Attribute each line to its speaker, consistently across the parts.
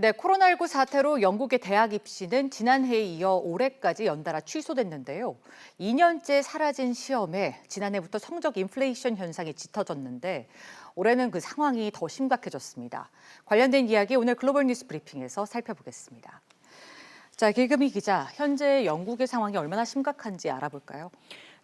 Speaker 1: 네, 코로나19 사태로 영국의 대학 입시는 지난해에 이어 올해까지 연달아 취소됐는데요. 2년째 사라진 시험에 지난해부터 성적 인플레이션 현상이 짙어졌는데 올해는 그 상황이 더 심각해졌습니다. 관련된 이야기 오늘 글로벌 뉴스 브리핑에서 살펴보겠습니다. 자, 길금희 기자, 현재 영국의 상황이 얼마나 심각한지 알아볼까요?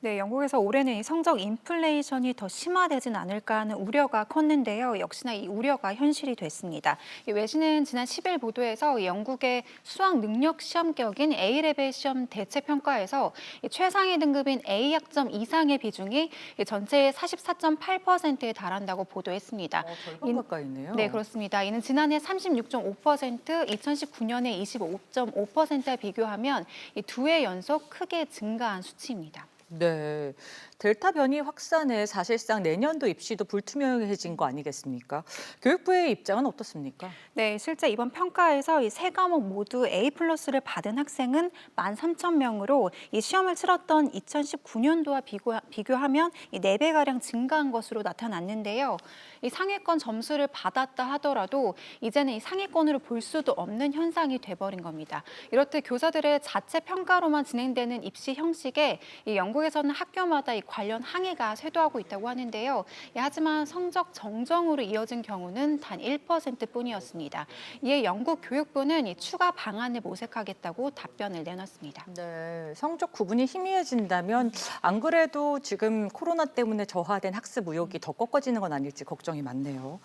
Speaker 2: 네, 영국에서 올해는 이 성적 인플레이션이 더 심화되진 않을까 하는 우려가 컸는데요. 역시나 이 우려가 현실이 됐습니다. 이 외신은 지난 10일 보도에서 영국의 수학 능력 시험격인 A레벨 시험 대체 평가에서 최상위 등급인 A 학점 이상의 비중이 전체의 44.8%에 달한다고 보도했습니다.
Speaker 1: 절반 가까이네요.
Speaker 2: 네, 그렇습니다. 이는 지난해 36.5%, 2019년에 25.5%에 비교하면 이 두 해 연속 크게 증가한 수치입니다.
Speaker 1: 네, 델타 변이 확산에 사실상 내년도 입시도 불투명해진 거 아니겠습니까? 교육부의 입장은 어떻습니까?
Speaker 2: 네, 실제 이번 평가에서 이 세 과목 모두 A+를 받은 학생은 13,000명으로 이 시험을 치렀던 2019년도와 비교하면 이 4배가량 증가한 것으로 나타났는데요. 이 상위권 점수를 받았다 하더라도 이제는 이 상위권으로 볼 수도 없는 현상이 돼버린 겁니다. 이렇듯 교사들의 자체 평가로만 진행되는 입시 형식에 이 영국에서는 학교마다 이 관련 항의가 쇄도하고 있다고 하는데요. 하지만 성적 정정으로 이어진 경우는 단 1%뿐이었습니다. 이에 영국 교육부는 이 추가 방안을 모색하겠다고 답변을 내놨습니다.
Speaker 1: 네, 성적 구분이 희미해진다면 안 그래도 지금 코로나 때문에 저하된 학습 의욕이 더 꺾어지는 건 아닐지 걱정이 많네요.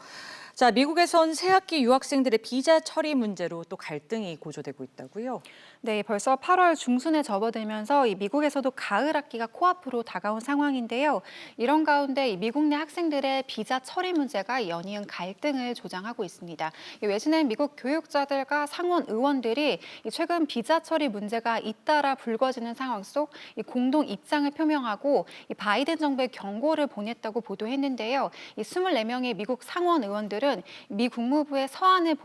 Speaker 1: 자, 미국에선 새학기 유학생들의 비자 처리 문제로 또 갈등이 고조되고 있다고요?
Speaker 2: 네, 벌써 8월 중순에 접어들면서 이 미국에서도 가을 학기가 코앞으로 다가온 상황인데요. 이런 가운데 이 미국 내 학생들의 비자 처리 문제가 연이은 갈등을 조장하고 있습니다. 이 외신은 미국 교육자들과 상원 의원들이 최근 비자 처리 문제가 잇따라 불거지는 상황 속 이 공동 입장을 표명하고 이 바이든 정부에 경고를 보냈다고 보도했는데요. 이 24명의 미국 상원 의원들은 미 국무부에 서한을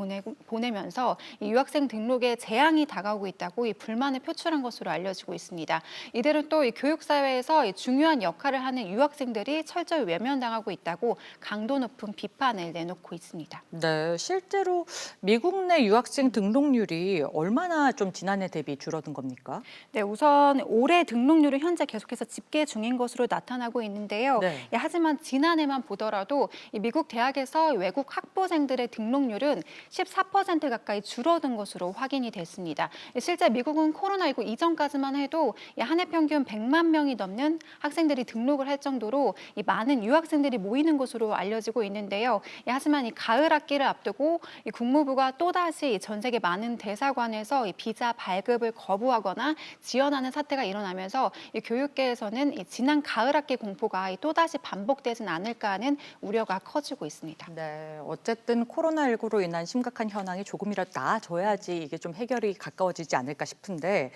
Speaker 2: 보내면서 이 유학생 등록에 재앙이 다가오고 있다고 이 불만을 표출한 것으로 알려지고 있습니다. 이들은 또 이 교육사회에서 이 중요한 역할을 하는 유학생들이 철저히 외면당하고 있다고 강도 높은 비판을 내놓고 있습니다.
Speaker 1: 네, 실제로 미국 내 유학생 등록률이 얼마나 좀 지난해 대비 줄어든 겁니까?
Speaker 2: 네, 우선 올해 등록률은 현재 계속해서 집계 중인 것으로 나타나고 있는데요.
Speaker 1: 네.
Speaker 2: 하지만 지난해만 보더라도 이 미국 대학에서 외국 학부생들의 등록률은 14% 가까이 줄어든 것으로 확인이 됐습니다. 실제 미국은 코로나19 이전까지만 해도 한 해 평균 100만 명이 넘는 학생들이 등록을 할 정도로 이 많은 유학생들이 모이는 것으로 알려지고 있는데요. 하지만 이 가을 학기를 앞두고 이 국무부가 또다시 전 세계 많은 대사관에서 이 비자 발급을 거부하거나 지연하는 사태가 일어나면서 이 교육계에서는 이 지난 가을 학기 공포가 또다시 반복되진 않을까 하는 우려가 커지고 있습니다.
Speaker 1: 네, 어쨌든 코로나19로 인한 심각한 현황이 조금이라도 나아져야지 이게 좀 해결이 가까워지지 않을까 싶은데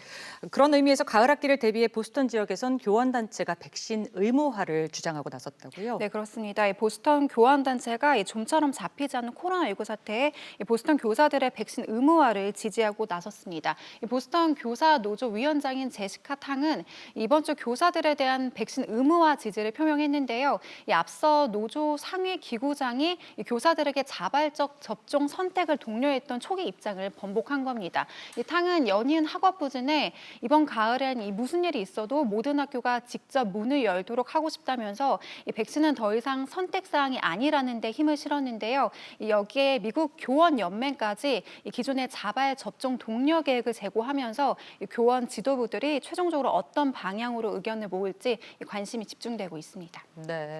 Speaker 1: 그런 의미에서 가을 학기를 대비해 보스턴 지역에선 교환단체가 백신 의무화를 주장하고 나섰다고요?
Speaker 2: 네, 그렇습니다. 이 보스턴 교환단체가 이 좀처럼 잡히지 않는 코로나19 사태에 이 보스턴 교사들의 백신 의무화를 지지하고 나섰습니다. 이 보스턴 교사 노조 위원장인 제시카 탕은 이번 주 교사들에 대한 백신 의무화 지지를 표명했는데요. 이 앞서 노조 상위 기구장이 이 교사들에게 자발적 접종 선택을 독려했던 초기 입장을 번복한 겁니다. 이 탕은 연이은 학업 부진에 이번 가을엔 이 무슨 일이 있어도 모든 학교가 직접 문을 열도록 하고 싶다면서 이 백신은 더 이상 선택 사항이 아니라는 데 힘을 실었는데요. 여기에 미국 교원 연맹까지 이 기존의 자발 접종 독려 계획을 제고하면서 이 교원 지도부들이 최종적으로 어떤 방향으로 의견을 모을지 관심이 집중되고 있습니다.
Speaker 1: 네.